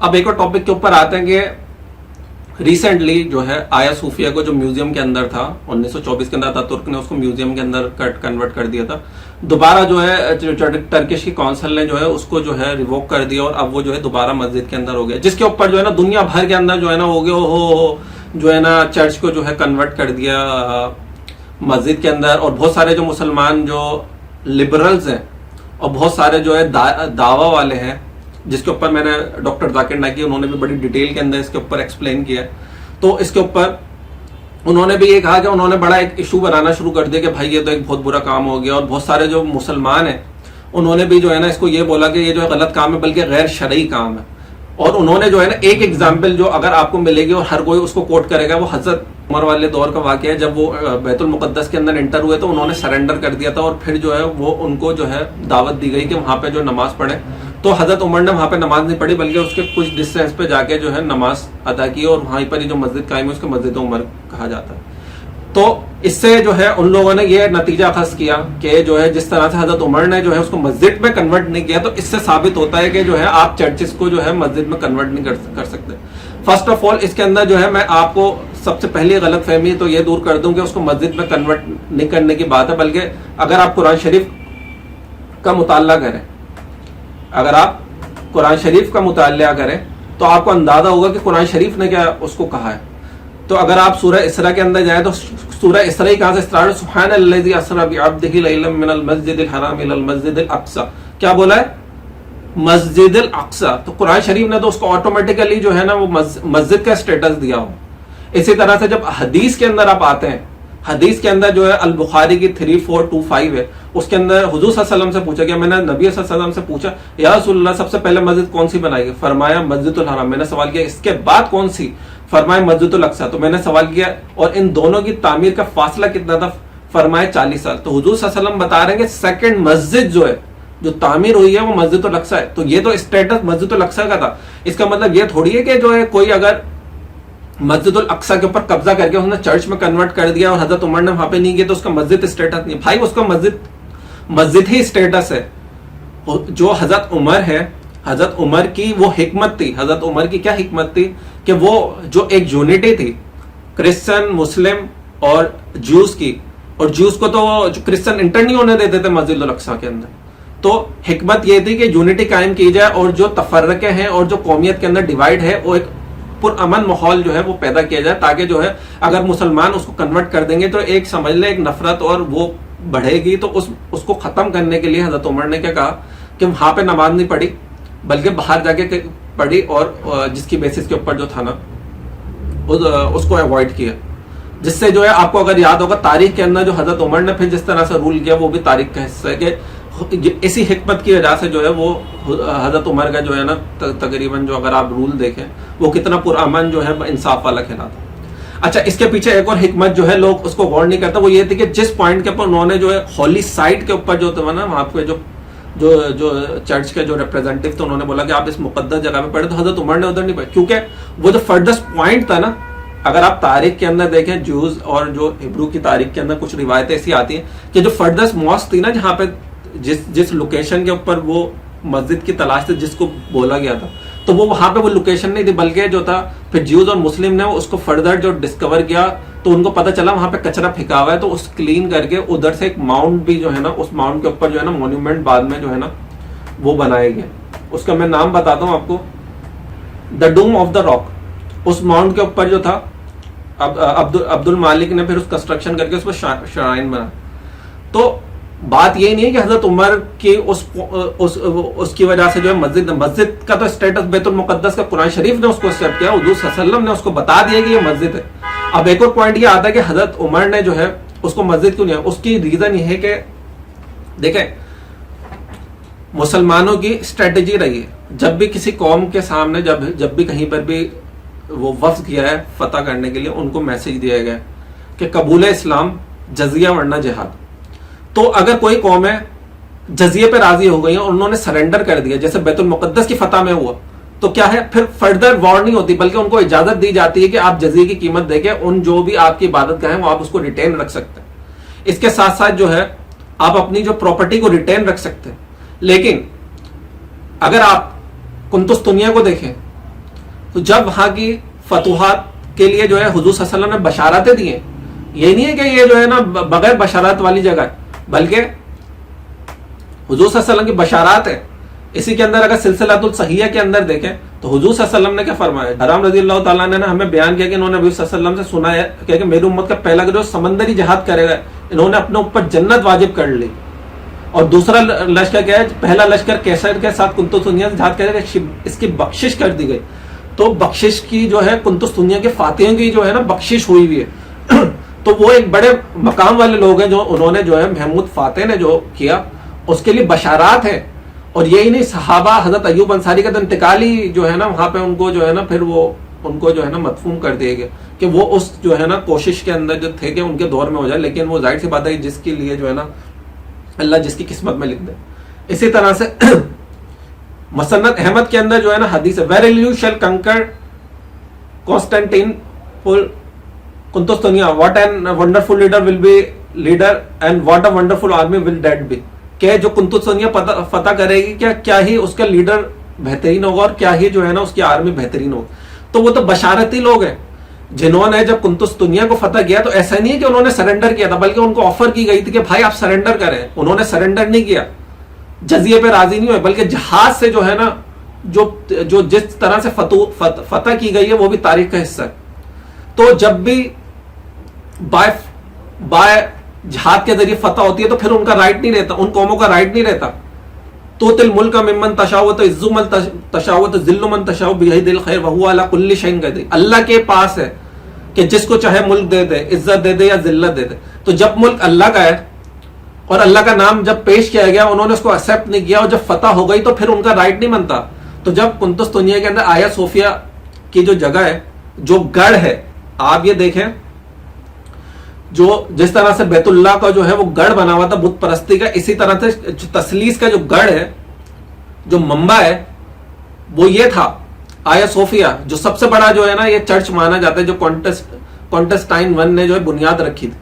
اب ایک اور ٹاپک کے اوپر آتے ہیں کہ ریسنٹلی جو ہے آیا صوفیہ کو جو میوزیم کے اندر تھا 1924 کے اندر ترک نے اس کو میوزیم کے اندر کنورٹ کر دیا تھا. دوبارہ جو ہے ٹرکش کی کونسل نے جو ہے اس کو جو ہے ریووک کر دیا اور اب وہ جو ہے دوبارہ مسجد کے اندر ہو گیا, جس کے اوپر جو ہے نا دنیا بھر کے اندر جو ہے نا ہو گیا ہو جو ہے نا چرچ کو جو ہے کنورٹ کر دیا مسجد کے اندر. اور بہت سارے جو مسلمان جو لبرلز ہیں اور بہت سارے جو ہے دعویٰ والے ہیں, جس کے اوپر میں نے ڈاکٹر ذاکر نائکی انہوں نے بھی بڑی ڈیٹیل کے اندر اس کے اوپر ایکسپلین کیا ہے. تو اس کے اوپر انہوں نے بھی یہ کہا کہ انہوں نے بڑا ایک ایشو بنانا شروع کر دیا کہ بھائی یہ تو ایک بہت برا کام ہو گیا, اور بہت سارے جو مسلمان ہیں انہوں نے بھی جو ہے نا اس کو یہ بولا کہ یہ جو ہے غلط کام ہے بلکہ غیر شرعی کام ہے. اور انہوں نے جو ہے نا ایک ایگزامپل جو اگر آپ کو ملے گی اور ہر کوئی اس کو کوٹ کرے گا, وہ حضرت عمر والے دور کا واقعہ ہے. جب وہ بیت المقدس کے اندر انٹر ہوئے تو انہوں نے سرنڈر کر دیا تھا اور پھر جو ہے وہ ان کو جو ہے دعوت دی گئی کہ وہاں پہ جو نماز پڑھیں. تو حضرت عمر نے وہاں پہ نماز نہیں پڑھی بلکہ اس کے کچھ ڈسٹینس پہ جا کے جو ہے نماز ادا کی, اور وہیں پر ہی جو مسجد قائم ہے اس کو مسجد عمر کہا جاتا ہے. تو اس سے جو ہے ان لوگوں نے یہ نتیجہ اخذ کیا کہ جو ہے جس طرح سے حضرت عمر نے جو ہے اس کو مسجد میں کنورٹ نہیں کیا, تو اس سے ثابت ہوتا ہے کہ جو ہے آپ چرچز کو جو ہے مسجد میں کنورٹ نہیں کر سکتے. فرسٹ آف آل اس کے اندر جو ہے میں آپ کو سب سے پہلی غلط فہمی تو یہ دور کر دوں کہ اس کو مسجد میں کنورٹ نہیں کرنے کی بات ہے, بلکہ اگر آپ قرآن شریف کا مطالعہ کریں, اگر آپ قرآن شریف کا مطالعہ کریں تو آپ کو اندازہ ہوگا کہ قرآن شریف نے کیا اس کو کہا ہے. تو اگر آپ سورہ اسراء کے اندر جائیں تو سورہ اسراء کہاں سے اسٹارٹ ہے؟ سبحان الذی اسری بعبدہ لیلا من المسجد الحرام الی المسجد الاقصی. کیا بولا ہے؟ مسجد الاقصی. تو قرآن شریف نے تو اس کو آٹومیٹیکلی جو ہے نا وہ مسجد کا اسٹیٹس دیا ہو. اسی طرح سے جب حدیث کے اندر آپ آتے ہیں, حدیث کے اندر جو ہے البخاری کی 3425 ہے, اس کے اندر حضور صلی اللہ علیہ وسلم سے پوچھا گیا, میں نے نبی صلی اللہ علیہ وسلم سے پوچھا یا رسول اللہ سب سے پہلے مسجد کون سی بنائی گئی؟ فرمایا مسجد الحرام. میں نے سوال کیا اس کے بعد کون سی؟ فرمایا مسجد الاقصی. تو میں نے سوال کیا اور ان دونوں کی تعمیر کا فاصلہ کتنا تھا؟ فرمایا 40 سال. تو حضور صلی اللہ علیہ وسلم بتا رہے ہیں کہ سیکنڈ مسجد جو ہے جو تعمیر ہوئی ہے وہ مسجد الاقصی ہے. تو یہ تو اسٹیٹس مسجد الاقصی کا تھا. اس کا مطلب یہ تھوڑی ہے کہ جو ہے کوئی اگر مسجد الاقصی کے اوپر قبضہ کر کے اس نے چرچ میں کنورٹ کر دیا اور حضرت عمر نے وہاں پہ نہیں کیا تو اس کا مسجد اسٹیٹس نہیں. بھائی اس کا مسجد ہی اسٹیٹس ہے. جو حضرت عمر ہے, حضرت عمر کی وہ حکمت تھی. حضرت عمر کی کیا حکمت تھی کہ وہ جو ایک یونٹی تھی کرسچن مسلم اور جوز کی, اور جوز کو تو کرسچن انٹر نہیں ہونے دیتے تھے مسجد الاقصی کے اندر. تو حکمت یہ تھی کہ یونٹی قائم کی جائے اور جو تفرقے ہیں اور جو قومیت کے اندر ڈیوائڈ ہے وہ ایک پرامن ماحول جو ہے وہ پیدا کیا جائے, تاکہ جو ہے اگر مسلمان اس کو کنورٹ کر دیں گے تو ایک سمجھ لیں ایک نفرت اور وہ بڑھے گی. تو اس کو ختم کرنے کے لیے حضرت عمر نے کیا کہا کہ وہاں پہ نماز نہیں پڑھی بلکہ باہر جا کے پڑھی, اور جس کی بیسس کے اوپر جو تھا نا اس کو اوائڈ کیا. جس سے جو ہے آپ کو اگر یاد ہوگا تاریخ کے اندر جو حضرت عمر نے پھر جس طرح سے رول کیا وہ بھی تاریخ کا حصہ ہے کہ اسی حکمت کی وجہ سے جو ہے وہ حضرت عمر کا جو ہے نا تقریباً جو اگر آپ رول دیکھیں وہ کتنا پرامن جو ہے انصاف والا کھیلا تھا. اچھا اس کے پیچھے ایک اور حکمت جو ہے لوگ اس کو غور نہیں کرتا, وہ یہ تھی کہ جس پوائنٹ کے اوپر انہوں نے جو ہے ہولی سائٹ کے اوپر جو تھا نا وہاں پہ جو چرچ کے جو ریپرزینٹیو تھے انہوں نے بولا کہ آپ اس مقدس جگہ پہ پڑھیں, تو حضرت عمر نے ادھر نہیں پڑھا کیونکہ وہ جو فردسٹ پوائنٹ تھا نا, اگر آپ تاریخ کے اندر دیکھیں جوز اور جو ہبرو کی تاریخ کے اندر کچھ روایتیں ایسی آتی ہیں کہ جو فردسٹ ماسک تھی نا جہاں پہ جس لوکیشن کے اوپر وہ مسجد کی تلاش تھی جس کو بولا گیا تھا, تو وہ وہاں پہ وہ لوکیشن نہیں تھی بلکہ جو تھا پھر جیوز اور مسلم نے اس کو فردر جو ڈسکور کیا تو ان کو پتہ چلا وہاں پہ کچرا پھینکا ہوا ہے, تو اس کلین کر کے ادھر سے ایک ماؤنٹ بھی جو ہے نا اس ماؤنٹ کے اوپر جو ہے نا مونیومنٹ بعد میں جو ہے نا وہ بنائے گئے. اس کا میں نام بتاتا ہوں آپ کو, the Dome of the Rock. اس ماؤنٹ کے اوپر جو تھا عبد المالک نے پھر اس کنسٹرکشن کر کے اس پر شرائن بنا. تو بات یہی نہیں ہے کہ حضرت عمر کی اس کی وجہ سے جو ہے مسجد کا تو اسٹیٹس بیت المقدس کا قرآن شریف نے اس کو ایکسپٹ کیا, حضور صلی اللہ علیہ وسلم نے اس کو بتا دیا کہ یہ مسجد ہے. اب ایک اور پوائنٹ یہ آتا ہے کہ حضرت عمر نے جو ہے اس کو مسجد کیوں نہیں ہے, اس کی ریزن یہ ہے کہ دیکھیں مسلمانوں کی اسٹریٹجی رہی ہے جب بھی کسی قوم کے سامنے جب بھی کہیں پر بھی وہ وفد کیا ہے فتح کرنے کے لیے ان کو میسج دیا گیا کہ قبول اسلام جزیہ ورنہ جہاد. تو اگر کوئی قوم ہے جزیے پہ راضی ہو گئی ہے اور انہوں نے سرنڈر کر دیا جیسے بیت المقدس کی فتح میں ہوا, تو کیا ہے پھر فردر وار نہیں ہوتی بلکہ ان کو اجازت دی جاتی ہے کہ آپ جزیے کی قیمت دے کے ان جو بھی آپ کی عبادت گاہ ہیں وہ آپ اس کو ریٹین رکھ سکتے ہیں. اس کے ساتھ ساتھ جو ہے آپ اپنی جو پراپرٹی کو ریٹین رکھ سکتے ہیں. لیکن اگر آپ قنطسطنیہ کو دیکھیں تو جب وہاں کی فتوحات کے لیے جو ہے حضور صلی اللہ علیہ وسلم نے بشارتیں دی ہیں، یہ نہیں ہے کہ یہ جو ہے نا بغیر بشارات والی جگہ ہے، بلکہ حضور صلی اللہ علیہ وسلم کی بشارات ہے. اسی کے اندر اگر سلسلۃ الصحیحہ کے اندر دیکھیں تو حضور صلی اللہ علیہ وسلم نے کیا فرمایا، حرام رضی اللہ تعالیٰ نے ہمیں بیان کیا کہ انہوں نے نبی صلی اللہ علیہ وسلم سے سنا ہے کہ میری امت کا پہلا جو سمندری جہاد کرے گا انہوں نے اپنے اوپر جنت واجب کر لی. اور دوسرا لشکر کیا ہے، پہلا لشکر کیسر کے ساتھ کنتس دنیا سے جہاد کرے گا، اس کی بخشش کر دی گئی. تو بخشش کی جو ہے کنتس دنیا کے فاتحوں کی جو ہے نا بخشش ہوئی ہوئی ہے. تو وہ ایک بڑے مقام والے لوگ ہیں جو انہوں نے جو ہے محمود فاتح نے جو کیا اس کے لیے بشارات ہے. اور یہی نہیں، صحابہ حضرت ایوب انصاری کا تو انتقال ہی جو ہے نا وہاں پہ ان کو جو ہے نا پھر وہ ان کو جو ہے نا مدفون کر دیا گیا کہ وہ اس جو ہے نا کوشش کے اندر جو تھے کہ ان کے دور میں ہو جائے، لیکن وہ ظاہر سی بات ہے جس کے لیے جو ہے نا اللہ جس کی قسمت میں لکھ دے. اسی طرح سے مسند احمد کے اندر جو ہے نا حدیث ہے، ویریلیو شیل کنکر کانسٹینٹین پل کنتستنیا، what an wonderful leader will be leader and what a wonderful army will that be. کہ جو کنتستنیا فتح کرے گی کیا ہی اس کا لیڈر بہترین ہوگا اور کیا ہی جو ہے نا اس کی آرمی بہترین ہوگی. تو وہ تو بشارتی لوگ ہیں جنہوں نے جب کنتس دنیا کو فتح کیا تو ایسا نہیں ہے کہ انہوں نے سرنڈر کیا تھا، بلکہ ان کو آفر کی گئی تھی کہ بھائی آپ سرنڈر کریں. انہوں نے سرنڈر نہیں کیا، جزیے پہ راضی نہیں ہوئے، بلکہ جہاد سے جو ہے نا جو جس طرح سے فتح کی گئی ہے وہ بھی تاریخ کا حصہ ہے. تو جب بھی بائے جہاد کے ذریعے فتح ہوتی ہے تو پھر ان کا رائٹ نہیں رہتا، ان قوموں کا رائٹ نہیں رہتا. تو تل ملک ممن تشاء تو عز من تشاء تو ذل من تشاء بیدہ الخیر وہو علی کل شیء قدیر. اللہ کے پاس ہے کہ جس کو چاہے ملک دے دے، عزت دے دے یا ذلت دے دے. تو جب ملک اللہ کا ہے اور اللہ کا نام جب پیش کیا گیا انہوں نے اس کو ایکسیپٹ نہیں کیا اور جب فتح ہو گئی تو پھر ان کا رائٹ نہیں بنتا. تو جب کنتس دنیا کے اندر آیا صوفیہ کی جو جگہ ہے، جو گڑھ ہے، آپ یہ دیکھیں جو جس طرح سے بیت اللہ کا جو ہے وہ گڑھ بنا ہوا تھا بت پرستی کا، اسی طرح سے تسلیس کا جو گڑھ ہے، جو منبع ہے، وہ یہ تھا آیا صوفیہ، جو سب سے بڑا جو ہے نا یہ چرچ مانا جاتا ہے، جو کانٹسٹائن ون نے جو ہے بنیاد رکھی تھی.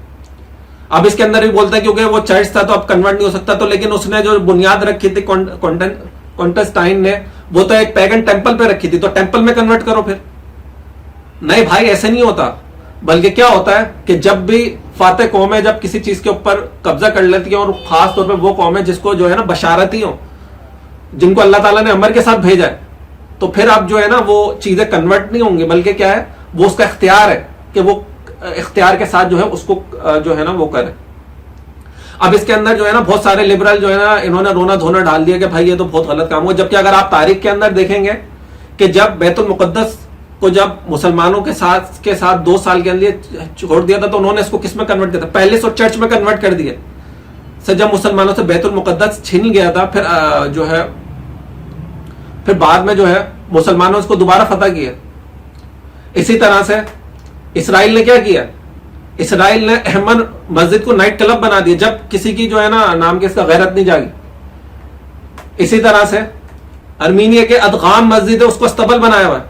اب اس کے اندر بھی بولتا ہے کیونکہ وہ چرچ تھا تو اب کنورٹ نہیں ہو سکتا، تو لیکن اس نے جو بنیاد رکھی تھی کانٹسٹائن نے، وہ تو ایک پیگن ٹیمپل پہ رکھی تھی، تو ٹیمپل میں کنورٹ کرو پھر. نہیں بھائی ایسے نہیں ہوتا، بلکہ کیا ہوتا ہے کہ جب بھی فاتح قومیں جب کسی چیز کے اوپر قبضہ کر لیتی ہیں، اور خاص طور پہ وہ قومیں جس کو جو ہے نا بشارتی ہوں، جن کو اللہ تعالیٰ نے امر کے ساتھ بھیجا ہے، تو پھر اب جو ہے نا وہ چیزیں کنورٹ نہیں ہوں گی، بلکہ کیا ہے وہ اس کا اختیار ہے کہ وہ اختیار کے ساتھ جو ہے اس کو جو ہے نا وہ کرے. اب اس کے اندر جو ہے نا بہت سارے لبرل جو ہے نا انہوں نے رونا دھونا ڈال دیا کہ بھائی یہ تو بہت غلط کام ہوا، جبکہ اگر آپ تاریخ کے اندر دیکھیں گے کہ جب بیت المقدس کو جب مسلمانوں کے ساتھ 2 سال کے اندر چھوڑ دیا تھا تو انہوں نے اس کو کس میں کنورٹ کیا تھا؟ پیلس اور چرچ میں کنورٹ کر دیا. سے جب مسلمانوں سے بیت المقدس چھین گیا تھا، پھر بعد میں جو ہے مسلمانوں اس کو دوبارہ فتح کیا. اسی طرح سے اسرائیل نے کیا کیا؟ اسرائیل نے احمد مسجد کو نائٹ کلب بنا دیا جب کسی کی جو ہے نا نام کے اس کا غیرت نہیں جاگی. اسی طرح سے ارمینیا کے ادغام مسجد ہے، اس کو استبل بنایا ہوا ہے.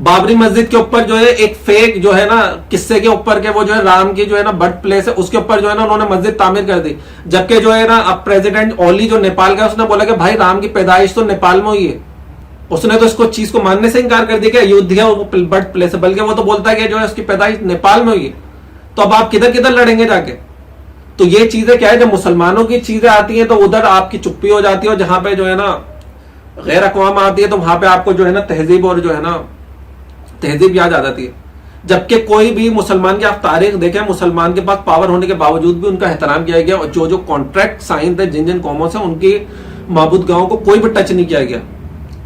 بابری مسجد کے اوپر جو ہے ایک فیک جو ہے نا قصے کے اوپر کے وہ جو ہے رام کی جو ہے نا برتھ پلیس ہے، اس کے اوپر جو ہے نا انہوں نے مسجد تعمیر کر دی. جبکہ جو ہے نا اب پریزیڈنٹ اولی جو نیپال کا، اس نے بولا کہ بھائی رام کی پیدائش تو نیپال میں ہوئی ہے. اس نے تو اس کو چیز کو ماننے سے انکار کر دیا کہ ایودھیا وہ برتھ پلیس ہے، بلکہ وہ تو بولتا ہے کہ جو ہے اس کی پیدائش نیپال میں ہوئی ہے. تو اب آپ کدھر لڑیں گے جا کے؟ تو یہ چیزیں کیا ہے، جب مسلمانوں کی چیزیں آتی ہیں تو ادھر آپ کی چپی ہو جاتی ہے، اور جہاں پہ جو ہے نا غیر اقوام آتی ہے تو وہاں پہ آپ کو جو ہے نا تہذیب اور جو ہے نا تہذیب یاد آ جاتی ہے. جبکہ کوئی بھی مسلمان کی آپ تاریخ دیکھیں، مسلمان کے پاس پاور ہونے کے باوجود بھی ان کا احترام کیا گیا، اور جو کانٹریکٹ سائن تھے جن قوموں سے، ان کی معبود گاہوں کو کوئی بھی ٹچ نہیں کیا گیا.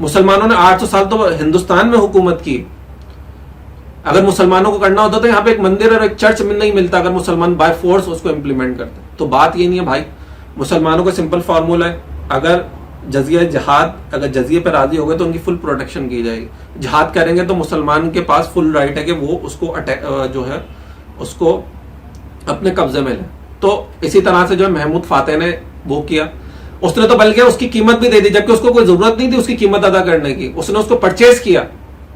مسلمانوں نے 800 سال تو ہندوستان میں حکومت کی. اگر مسلمانوں کو کرنا ہوتا تو یہاں پہ ایک مندر اور ایک چرچ نہیں ملتا اگر مسلمان بائی فورس اس کو امپلیمنٹ کرتے. تو بات یہ نہیں ہے بھائی، مسلمانوں کا سمپل فارمولا ہے، اگر جزیہ جہاد اگر جزیے پہ راضی ہو گئے تو ان کی فل پروٹیکشن کی جائے گی. جہاد کریں گے تو مسلمان کے پاس فل رائٹ ہے کہ وہ اس کو جو ہے اس کو اپنے قبضے میں لے. تو اسی طرح سے جو ہے محمود فاتح نے وہ کیا، اس نے تو بلکہ اس کی قیمت بھی دے دی، جبکہ اس کو کوئی ضرورت نہیں تھی اس کی قیمت ادا کرنے کی. اس نے اس کو پرچیز کیا.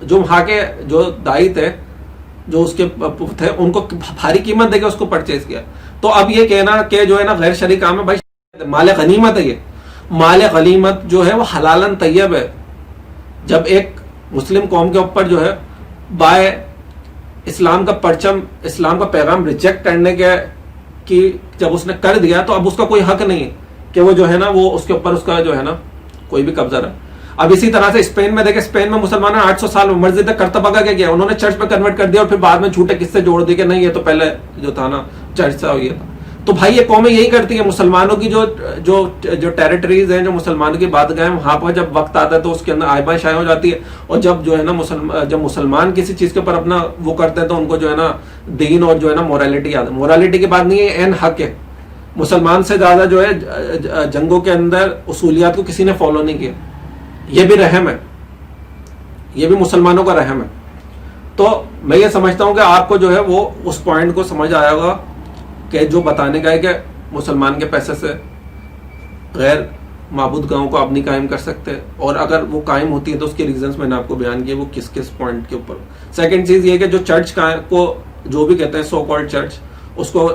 جو وہاں کے جو دائی تھے، جو اس کے تھے، ان کو بھاری قیمت دے کے اس کو پرچیز کیا. تو اب یہ کہنا کہ جو ہے نا غیر شرعی کام ہے، بھائی مال غنیمت ہے. یہ مال غنیمت جو ہے وہ حلالن طیب ہے. جب ایک مسلم قوم کے اوپر جو ہے بائے اسلام کا پرچم، اسلام کا پیغام ریجیکٹ کرنے کے کی جب اس نے کر دیا تو اب اس کا کوئی حق نہیں ہے کہ وہ جو ہے نا وہ اس کے اوپر اس کا جو ہے نا کوئی بھی قبضہ رہا. اب اسی طرح سے اسپین میں دیکھیں، اسپین میں مسلمان 800 سال میں مرزی تک کرتا بگا کے گیا، انہوں نے چرچ میں کنورٹ کر دیا اور پھر بعد میں جھوٹے قصے جوڑ دی کہ نہیں یہ تو پہلے جو تھا نا چرچ تھا یہ تھا. تو بھائی یہ قومیں یہی کرتی ہیں، مسلمانوں کی جو ٹیریٹریز ہیں، جو مسلمانوں کی بات گاہیں، وہاں پر جب وقت آتا ہے تو اس کے اندر آئے بائیں شائع ہو جاتی ہے. اور جب جو ہے نا جب مسلمان کسی چیز کے اوپر اپنا وہ کرتے ہیں تو ان کو جو ہے نا دین اور جو ہے نا مورالٹی یاد ہے. مورالٹی کی بات نہیں ہے، این حق ہے. مسلمان سے زیادہ جو ہے جنگوں کے اندر اصولیات کو کسی نے فالو نہیں کیا. یہ بھی رحم ہے، یہ بھی مسلمانوں کا رحم ہے. تو میں یہ سمجھتا ہوں کہ آپ کو جو ہے وہ اس پوائنٹ کو سمجھ آیا ہوگا کہ جو بتانے کا ہے کہ مسلمان کے پیسے سے غیر معبود گاؤں کو آپ نہیں قائم کر سکتے، اور اگر وہ قائم ہوتی ہے تو اس کے ریزنز میں نے آپ کو بیان کیے وہ کس کس پوائنٹ کے اوپر. سیکنڈ چیز یہ کہ جو چرچ کو جو بھی کہتے ہیں سو کالڈ چرچ، اس کو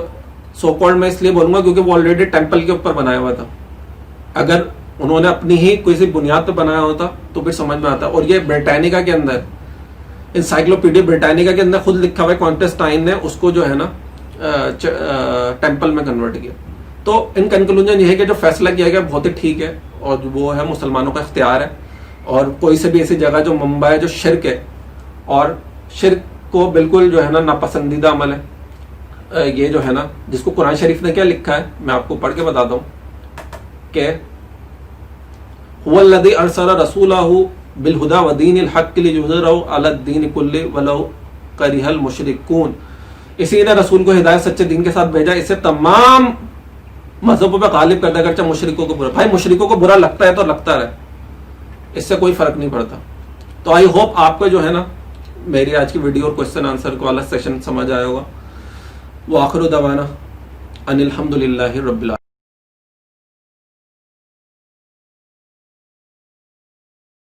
سو کالڈ میں اس لیے بولوں گا کیونکہ وہ آلریڈی ٹیمپل کے اوپر بنایا ہوا تھا. اگر انہوں نے اپنی ہی کوئی سی بنیاد پہ بنایا ہوتا تو پھر سمجھ میں آتا. اور یہ برٹانیکا کے اندر، انسائکلوپیڈیا برٹانیکا کے اندر خود لکھا ہوا ہے، کانٹسٹائن نے اس کو جو ہے نا ٹیمپل میں کنورٹ کیا. تو ان کنکلوژن یہ ہے کہ جو فیصلہ کیا گیا بہت ہی ٹھیک ہے اور وہ ہے مسلمانوں کا اختیار ہے. اور کوئی سے بھی ایسی جگہ جو منبع ہے جو شرک ہے، اور شرک کو بالکل جو ہے نا ناپسندیدہ عمل ہے، یہ جو ہے نا جس کو قرآن شریف نے کیا لکھا ہے میں آپ کو پڑھ کے بتاتا ہوں کہ هو الذی ارسل رسولہ بالہدی ودین الحق لیظہرہ علی الدین کلہ ولو کرہ المشرکون. اسی نے رسول کو ہدایت سچے دین کے ساتھ بھیجا، اسے تمام مذہبوں پہ غالب کرتا ہے، اگرچہ مشرکوں کو برا. بھائی مشرکوں کو برا لگتا ہے تو لگتا رہے، اس سے کوئی فرق نہیں پڑتا. تو آئی ہوپ آپ کو جو ہے نا میری آج کی ویڈیو اور کوشچن آنسر کو والا سیشن سمجھ آیا ہوگا. وآخر دعوانا ان الحمد للہ رب العالمین.